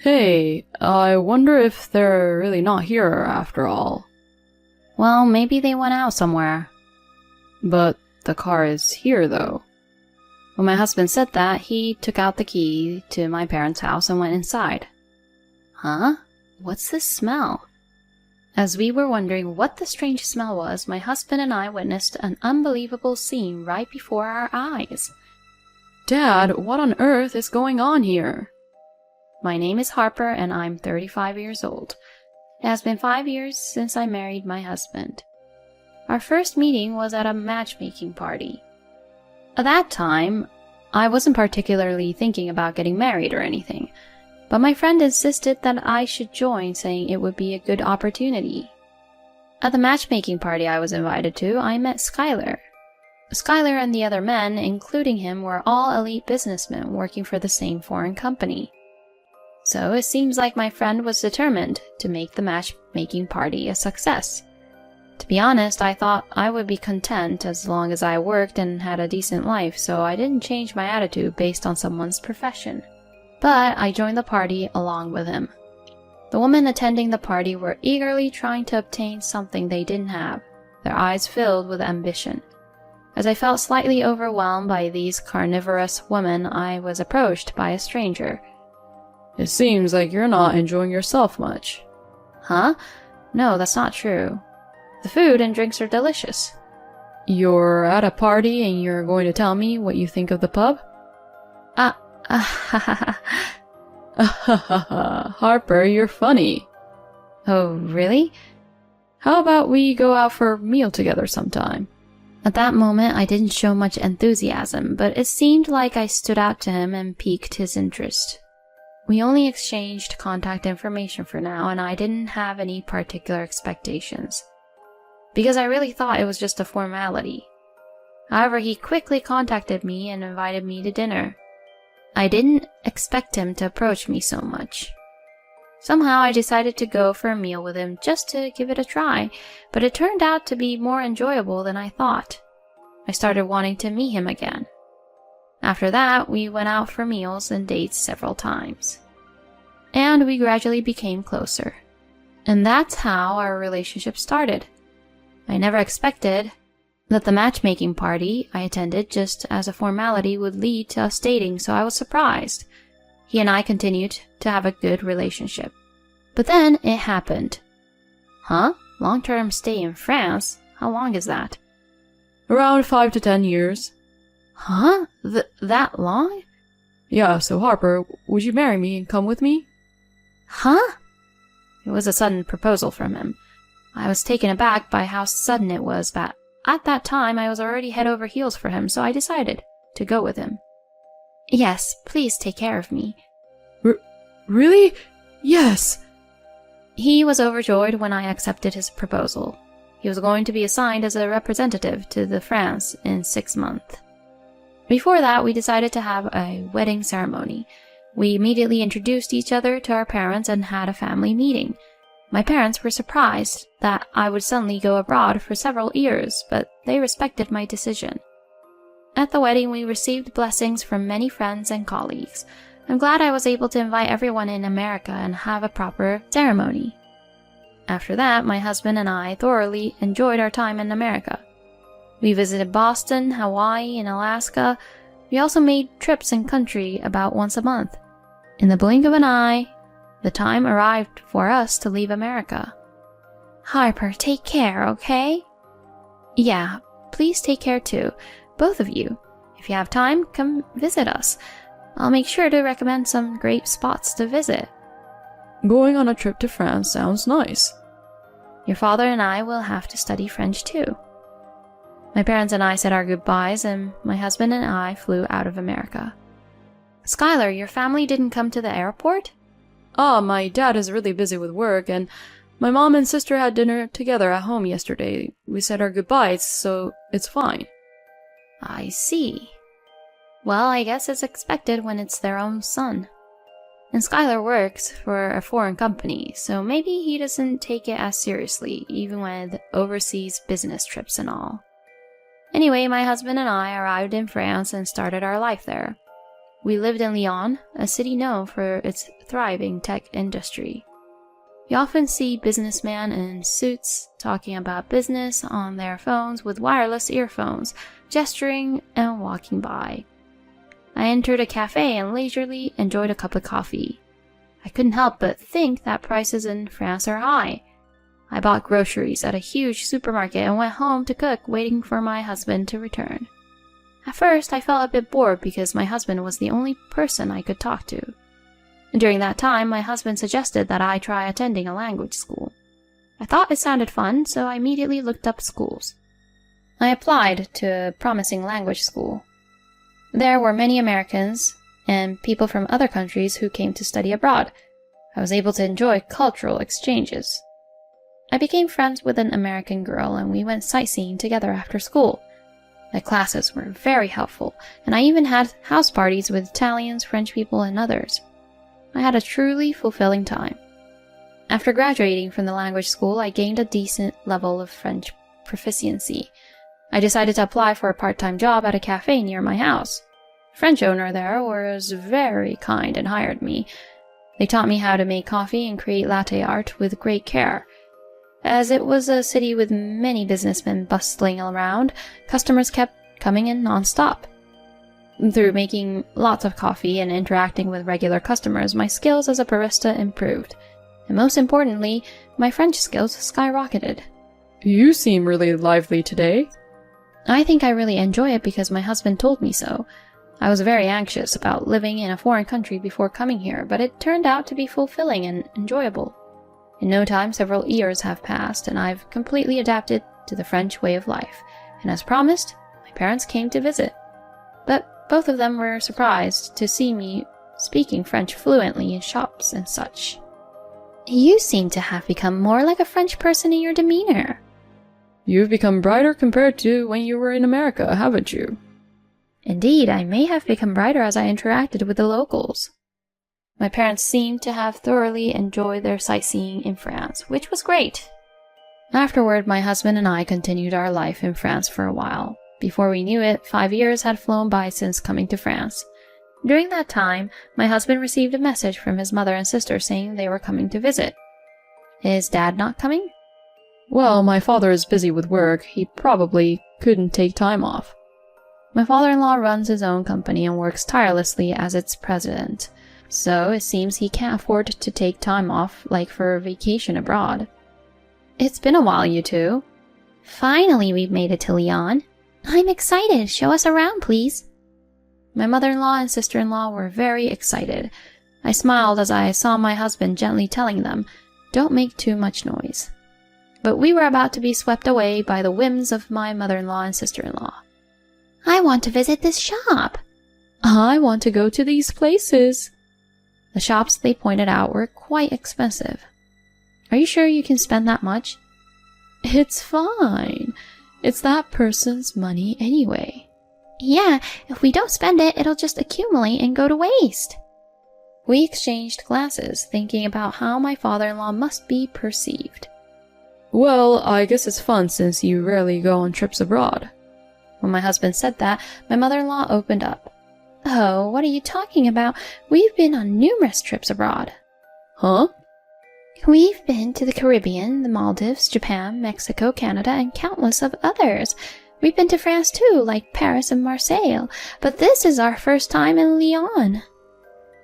Hey, I wonder if they're really not here after all. Well, maybe they went out somewhere. But the car is here, though. When my husband said that, he took out the key to my parents' house and went inside. Huh? What's this smell? As we were wondering what the strange smell was, my husband and I witnessed an unbelievable scene right before our eyes. Dad, what on earth is going on here? My name is Harper and I'm 35 years old. It has been 5 years since I married my husband. Our first meeting was at a matchmaking party. At that time, I wasn't particularly thinking about getting married or anything, but my friend insisted that I should join, saying it would be a good opportunity. At the matchmaking party I was invited to, I met Skylar. Skylar and the other men, including him, were all elite businessmen working for the same foreign company. So it seems like my friend was determined to make the matchmaking party a success. To be honest, I thought I would be content as long as I worked and had a decent life, so I didn't change my attitude based on someone's profession. But I joined the party along with him. The women attending the party were eagerly trying to obtain something they didn't have, their eyes filled with ambition. As I felt slightly overwhelmed by these carnivorous women, I was approached by a stranger. It seems like you're not enjoying yourself much. Huh? No, that's not true. The food and drinks are delicious. You're at a party and you're going to tell me what you think of the pub? Harper, you're funny. Oh, really? How about we go out for a meal together sometime? At that moment, I didn't show much enthusiasm, but it seemed like I stood out to him and piqued his interest. We only exchanged contact information for now, and I didn't have any particular expectations, because I really thought it was just a formality. However, he quickly contacted me and invited me to dinner. I didn't expect him to approach me so much. Somehow I decided to go for a meal with him just to give it a try, but it turned out to be more enjoyable than I thought. I started wanting to meet him again. After that, we went out for meals and dates several times. And we gradually became closer. And that's how our relationship started. I never expected that the matchmaking party I attended just as a formality would lead to us dating, so I was surprised. He and I continued to have a good relationship. But then it happened. Huh? Long-term stay in France? How long is that? Around 5 to 10 years. Huh? That long? Yeah, so Harper, would you marry me and come with me? Huh? It was a sudden proposal from him. I was taken aback by how sudden it was, but at that time I was already head over heels for him, so I decided to go with him. Yes, please take care of me. Really? Yes! He was overjoyed when I accepted his proposal. He was going to be assigned as a representative to the France in 6 months. Before that, we decided to have a wedding ceremony. We immediately introduced each other to our parents and had a family meeting. My parents were surprised that I would suddenly go abroad for several years, but they respected my decision. At the wedding, we received blessings from many friends and colleagues. I'm glad I was able to invite everyone in America and have a proper ceremony. After that, my husband and I thoroughly enjoyed our time in America. We visited Boston, Hawaii, and Alaska. We also made trips in country about once a month. In the blink of an eye, the time arrived for us to leave America. Harper, take care, okay? Yeah, please take care too, both of you. If you have time, come visit us. I'll make sure to recommend some great spots to visit. Going on a trip to France sounds nice. Your father and I will have to study French too. My parents and I said our goodbyes, and my husband and I flew out of America. Skylar, your family didn't come to the airport? My dad is really busy with work, and my mom and sister had dinner together at home yesterday. We said our goodbyes, so it's fine. I see. Well, I guess it's expected when it's their own son. And Skylar works for a foreign company, so maybe he doesn't take it as seriously, even with overseas business trips and all. Anyway, my husband and I arrived in France and started our life there. We lived in Lyon, a city known for its thriving tech industry. You often see businessmen in suits talking about business on their phones with wireless earphones, gesturing and walking by. I entered a cafe and leisurely enjoyed a cup of coffee. I couldn't help but think that prices in France are high. I bought groceries at a huge supermarket and went home to cook, waiting for my husband to return. At first, I felt a bit bored because my husband was the only person I could talk to. During that time, my husband suggested that I try attending a language school. I thought it sounded fun, so I immediately looked up schools. I applied to a promising language school. There were many Americans and people from other countries who came to study abroad. I was able to enjoy cultural exchanges. I became friends with an American girl and we went sightseeing together after school. The classes were very helpful, and I even had house parties with Italians, French people, and others. I had a truly fulfilling time. After graduating from the language school, I gained a decent level of French proficiency. I decided to apply for a part-time job at a cafe near my house. The French owner there was very kind and hired me. They taught me how to make coffee and create latte art with great care. As it was a city with many businessmen bustling around, customers kept coming in non-stop. Through making lots of coffee and interacting with regular customers, my skills as a barista improved. And most importantly, my French skills skyrocketed. You seem really lively today. I think I really enjoy it because my husband told me so. I was very anxious about living in a foreign country before coming here, but it turned out to be fulfilling and enjoyable. In no time, several years have passed, and I've completely adapted to the French way of life. And as promised, my parents came to visit. But both of them were surprised to see me speaking French fluently in shops and such. You seem to have become more like a French person in your demeanor. You've become brighter compared to when you were in America, haven't you? Indeed, I may have become brighter as I interacted with the locals. My parents seemed to have thoroughly enjoyed their sightseeing in France, which was great. Afterward, my husband and I continued our life in France for a while. Before we knew it, 5 years had flown by since coming to France. During that time, my husband received a message from his mother and sister saying they were coming to visit. Is Dad not coming? Well, my father is busy with work. He probably couldn't take time off. My father-in-law runs his own company and works tirelessly as its president. So it seems he can't afford to take time off, like for a vacation abroad. It's been a while, you two. Finally, we've made it to Lyon. I'm excited. Show us around, please. My mother-in-law and sister-in-law were very excited. I smiled as I saw my husband gently telling them, "Don't make too much noise." But we were about to be swept away by the whims of my mother-in-law and sister-in-law. I want to visit this shop. I want to go to these places. The shops they pointed out were quite expensive. Are you sure you can spend that much? It's fine. It's that person's money anyway. Yeah, if we don't spend it, it'll just accumulate and go to waste. We exchanged glances, thinking about how my father-in-law must be perceived. Well, I guess it's fun since you rarely go on trips abroad. When my husband said that, my mother-in-law opened up. Oh, what are you talking about? We've been on numerous trips abroad. Huh? We've been to the Caribbean, the Maldives, Japan, Mexico, Canada, and countless of others. We've been to France too, like Paris and Marseille, but this is our first time in Lyon.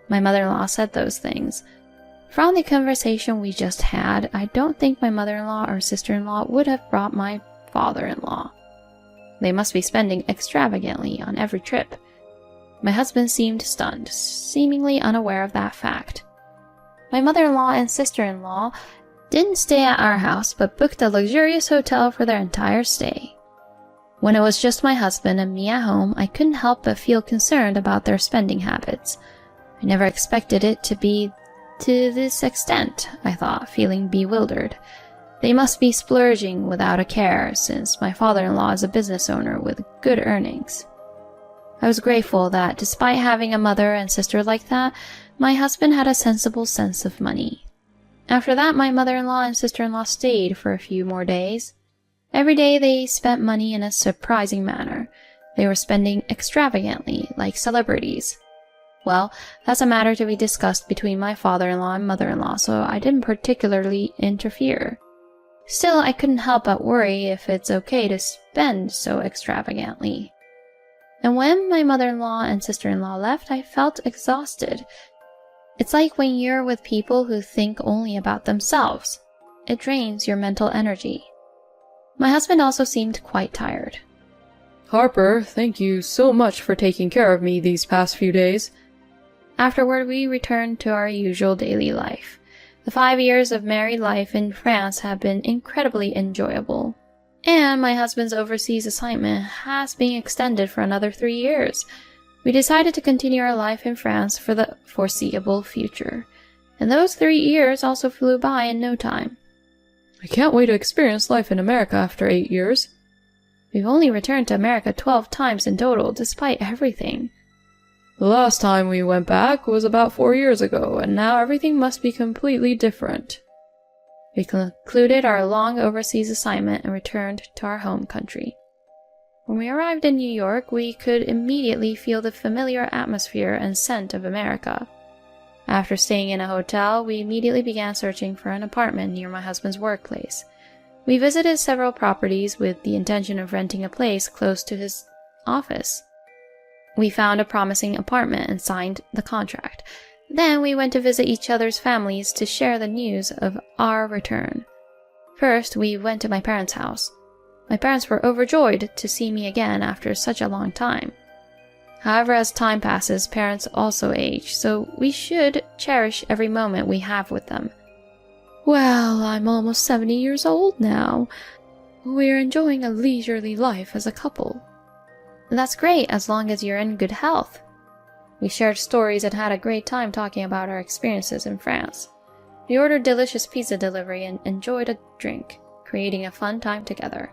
My mother-in-law said those things. From the conversation we just had, I don't think my mother-in-law or sister-in-law would have brought my father-in-law. They must be spending extravagantly on every trip. My husband seemed stunned, seemingly unaware of that fact. My mother-in-law and sister-in-law didn't stay at our house, but booked a luxurious hotel for their entire stay. When it was just my husband and me at home, I couldn't help but feel concerned about their spending habits. I never expected it to be to this extent, I thought, feeling bewildered. They must be splurging without a care, since my father-in-law is a business owner with good earnings. I was grateful that, despite having a mother and sister like that, my husband had a sensible sense of money. After that, my mother-in-law and sister-in-law stayed for a few more days. Every day they spent money in a surprising manner. They were spending extravagantly, like celebrities. Well, that's a matter to be discussed between my father-in-law and mother-in-law, so I didn't particularly interfere. Still, I couldn't help but worry if it's okay to spend so extravagantly. And when my mother-in-law and sister-in-law left, I felt exhausted. It's like when you're with people who think only about themselves. It drains your mental energy. My husband also seemed quite tired. Harper, thank you so much for taking care of me these past few days. Afterward, we returned to our usual daily life. The 5 years of married life in France have been incredibly enjoyable. And my husband's overseas assignment has been extended for another 3 years. We decided to continue our life in France for the foreseeable future. And those 3 years also flew by in no time. I can't wait to experience life in America after 8 years. We've only returned to America 12 times in total, despite everything. The last time we went back was about 4 years ago, and now everything must be completely different. We concluded our long overseas assignment and returned to our home country. When we arrived in New York, we could immediately feel the familiar atmosphere and scent of America. After staying in a hotel, we immediately began searching for an apartment near my husband's workplace. We visited several properties with the intention of renting a place close to his office. We found a promising apartment and signed the contract. Then we went to visit each other's families to share the news of our return. First, we went to my parents' house. My parents were overjoyed to see me again after such a long time. However, as time passes, parents also age, so we should cherish every moment we have with them. Well, I'm almost 70 years old now. We're enjoying a leisurely life as a couple. That's great, as long as you're in good health. We shared stories and had a great time talking about our experiences in France. We ordered delicious pizza delivery and enjoyed a drink, creating a fun time together.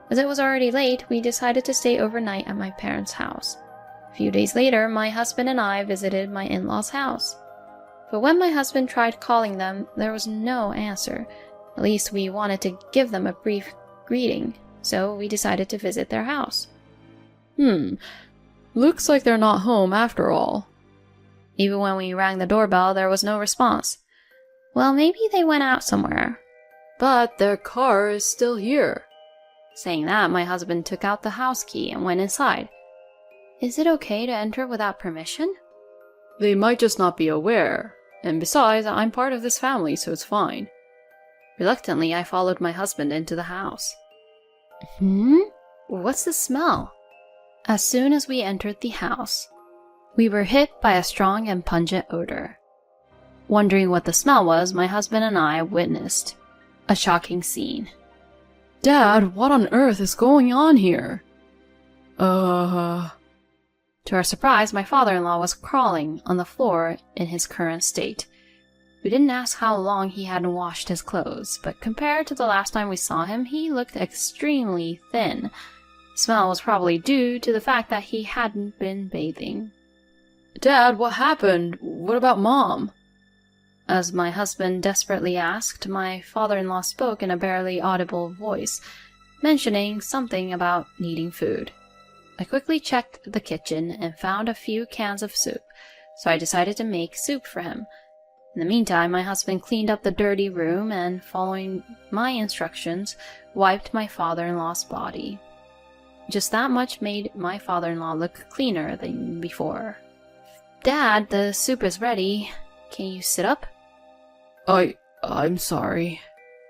As it was already late, we decided to stay overnight at my parents' house. A few days later, my husband and I visited my in-laws' house. But when my husband tried calling them, there was no answer. At least we wanted to give them a brief greeting, so we decided to visit their house. Looks like they're not home after all. Even when we rang the doorbell, there was no response. Well, maybe they went out somewhere. But their car is still here. Saying that, my husband took out the house key and went inside. Is it okay to enter without permission? They might just not be aware. And besides, I'm part of this family, so it's fine. Reluctantly, I followed my husband into the house. What's the smell? As soon as we entered the house, we were hit by a strong and pungent odor. Wondering what the smell was, my husband and I witnessed a shocking scene. Dad, what on earth is going on here? To our surprise, my father-in-law was crawling on the floor in his current state. We didn't ask how long he hadn't washed his clothes, but compared to the last time we saw him, he looked extremely thin. The smell was probably due to the fact that he hadn't been bathing. Dad, what happened? What about Mom? As my husband desperately asked, my father-in-law spoke in a barely audible voice, mentioning something about needing food. I quickly checked the kitchen and found a few cans of soup, so I decided to make soup for him. In the meantime, my husband cleaned up the dirty room and, following my instructions, wiped my father-in-law's body. Just that much made my father-in-law look cleaner than before. Dad, the soup is ready. Can you sit up? I'm sorry.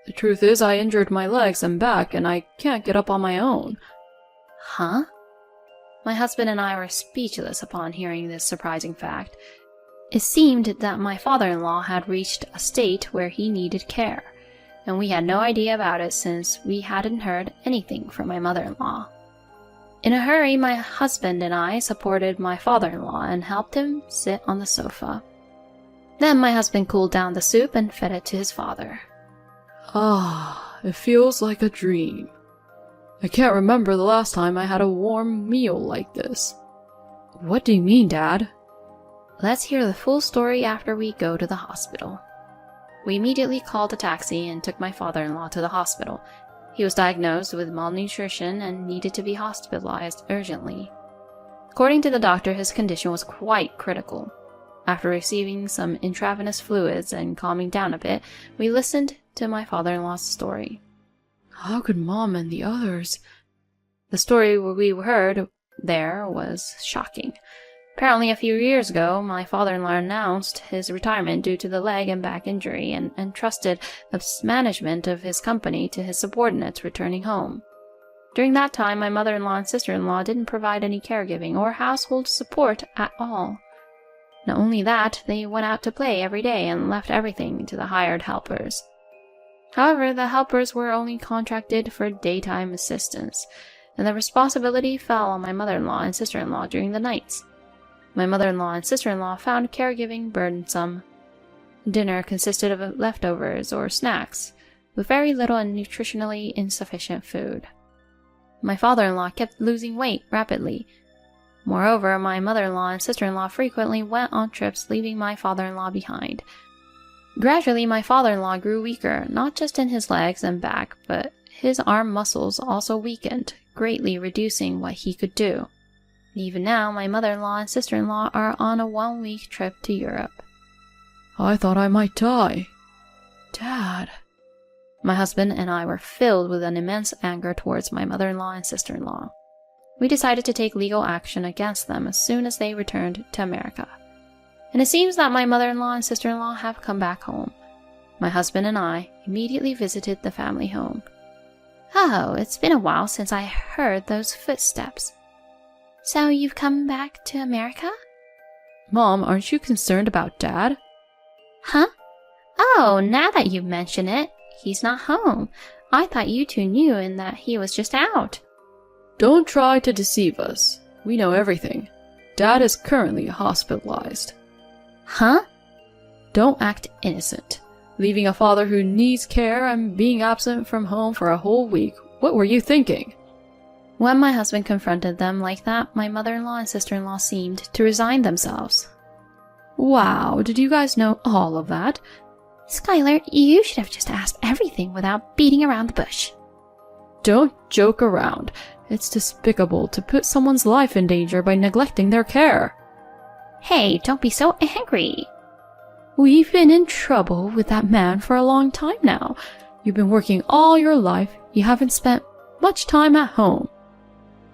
The truth is, I injured my legs and back, and I can't get up on my own. Huh? My husband and I were speechless upon hearing this surprising fact. It seemed that my father-in-law had reached a state where he needed care, and we had no idea about it since we hadn't heard anything from my mother-in-law. In a hurry, my husband and I supported my father-in-law and helped him sit on the sofa. Then my husband cooled down the soup and fed it to his father. It feels like a dream. I can't remember the last time I had a warm meal like this. What do you mean, Dad? Let's hear the full story after we go to the hospital. We immediately called a taxi and took my father-in-law to the hospital. He was diagnosed with malnutrition and needed to be hospitalized urgently. According to the doctor, his condition was quite critical. After receiving some intravenous fluids and calming down a bit, we listened to my father-in-law's story. How could Mom and the others? The story we heard there was shocking. Apparently, a few years ago, my father-in-law announced his retirement due to the leg and back injury and entrusted the management of his company to his subordinates returning home. During that time, my mother-in-law and sister-in-law didn't provide any caregiving or household support at all. Not only that, they went out to play every day and left everything to the hired helpers. However, the helpers were only contracted for daytime assistance, and the responsibility fell on my mother-in-law and sister-in-law during the nights. My mother-in-law and sister-in-law found caregiving burdensome. Dinner consisted of leftovers or snacks, with very little and nutritionally insufficient food. My father-in-law kept losing weight rapidly. Moreover, my mother-in-law and sister-in-law frequently went on trips, leaving my father-in-law behind. Gradually, my father-in-law grew weaker, not just in his legs and back, but his arm muscles also weakened, greatly reducing what he could do. Even now, my mother-in-law and sister-in-law are on a 1-week trip to Europe. I thought I might die. Dad. My husband and I were filled with an immense anger towards my mother-in-law and sister-in-law. We decided to take legal action against them as soon as they returned to America. And it seems that my mother-in-law and sister-in-law have come back home. My husband and I immediately visited the family home. Oh, it's been a while since I heard those footsteps. So you've come back to America? Mom, aren't you concerned about Dad? Huh? Oh, now that you mention it, he's not home. I thought you two knew and that he was just out. Don't try to deceive us. We know everything. Dad is currently hospitalized. Huh? Don't act innocent. Leaving a father who needs care and being absent from home for a whole week. What were you thinking? When my husband confronted them like that, my mother-in-law and sister-in-law seemed to resign themselves. Wow, did you guys know all of that? Skylar, you should have just asked everything without beating around the bush. Don't joke around. It's despicable to put someone's life in danger by neglecting their care. Hey, don't be so angry. We've been in trouble with that man for a long time now. You've been working all your life. You haven't spent much time at home.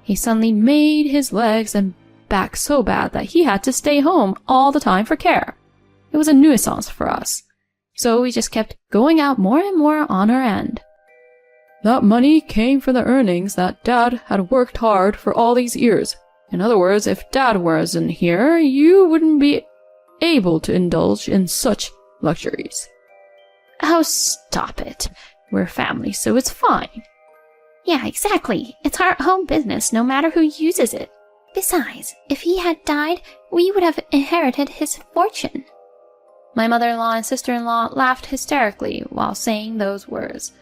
He suddenly made his legs and back so bad that he had to stay home all the time for care. It was a nuisance for us. So we just kept going out more and more on our end. That money came from the earnings that Dad had worked hard for all these years. In other words, if Dad wasn't here, you wouldn't be able to indulge in such luxuries. Oh, stop it. We're family, so it's fine. Yeah, exactly. It's our own business, no matter who uses it. Besides, if he had died, we would have inherited his fortune. My mother-in-law and sister-in-law laughed hysterically while saying those words.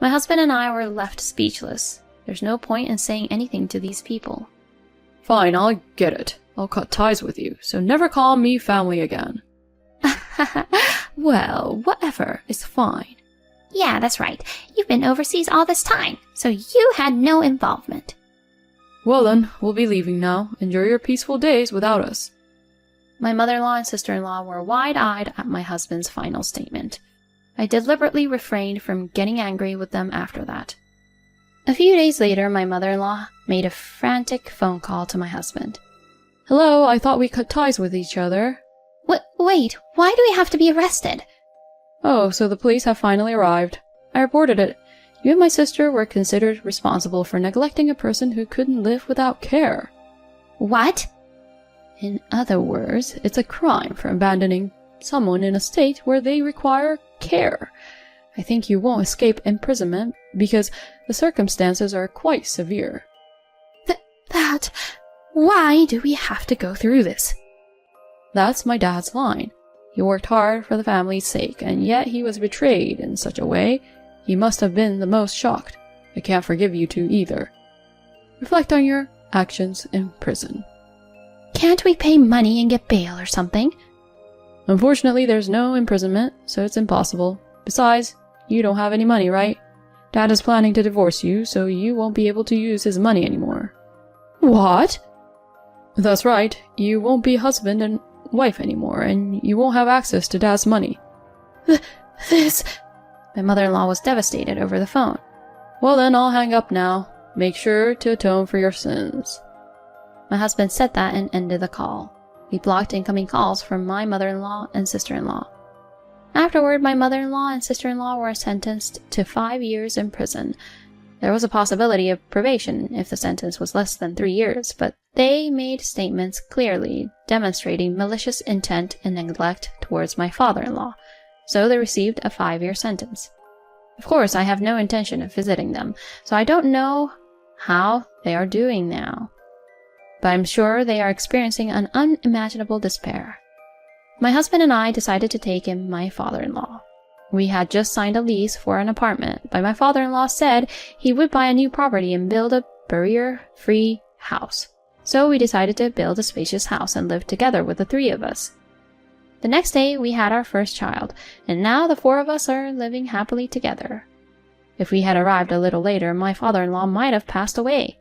My husband and I were left speechless. There's no point in saying anything to these people. Fine, I'll get it. I'll cut ties with you, so never call me family again. Well, whatever is fine. Yeah, that's right. You've been overseas all this time, so you had no involvement. Well then, we'll be leaving now. Enjoy your peaceful days without us. My mother-in-law and sister-in-law were wide-eyed at my husband's final statement. I deliberately refrained from getting angry with them after that. A few days later, my mother-in-law made a frantic phone call to my husband. Hello, I thought we cut ties with each other. Wait, why do we have to be arrested? Oh, so the police have finally arrived. I reported it. You and my sister were considered responsible for neglecting a person who couldn't live without care. What? In other words, it's a crime for abandoning someone in a state where they require care. I think you won't escape imprisonment because the circumstances are quite severe. Why do we have to go through this? That's my dad's line. He worked hard for the family's sake, and yet he was betrayed in such a way. He must have been the most shocked. I can't forgive you two either. Reflect on your actions in prison. Can't we pay money and get bail or something? Unfortunately, there's no imprisonment, so it's impossible. Besides, you don't have any money, right? Dad is planning to divorce you, so you won't be able to use his money anymore. What? That's right, you won't be husband and wife anymore, and you won't have access to Dad's money. This... My mother-in-law was devastated over the phone. Well then, I'll hang up now. Make sure to atone for your sins. My husband said that and ended the call. He blocked incoming calls from my mother-in-law and sister-in-law. Afterward, my mother-in-law and sister-in-law were sentenced to 5 years in prison. There was a possibility of probation if the sentence was less than 3 years, but they made statements clearly demonstrating malicious intent and neglect towards my father-in-law, so they received a 5-year sentence. Of course, I have no intention of visiting them, so I don't know how they are doing now. But I'm sure they are experiencing an unimaginable despair. My husband and I decided to take in my father-in-law. We had just signed a lease for an apartment, but my father-in-law said he would buy a new property and build a barrier-free house. So we decided to build a spacious house and live together with the 3 of us. The next day, we had our first child, and now the 4 of us are living happily together. If we had arrived a little later, my father-in-law might have passed away.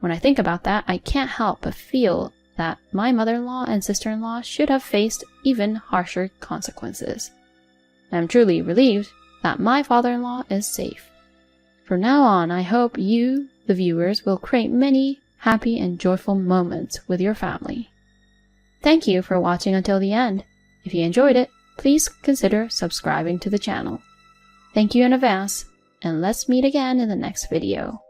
When I think about that, I can't help but feel that my mother-in-law and sister-in-law should have faced even harsher consequences. I am truly relieved that my father-in-law is safe. From now on, I hope you, the viewers, will create many happy and joyful moments with your family. Thank you for watching until the end. If you enjoyed it, please consider subscribing to the channel. Thank you in advance, and let's meet again in the next video.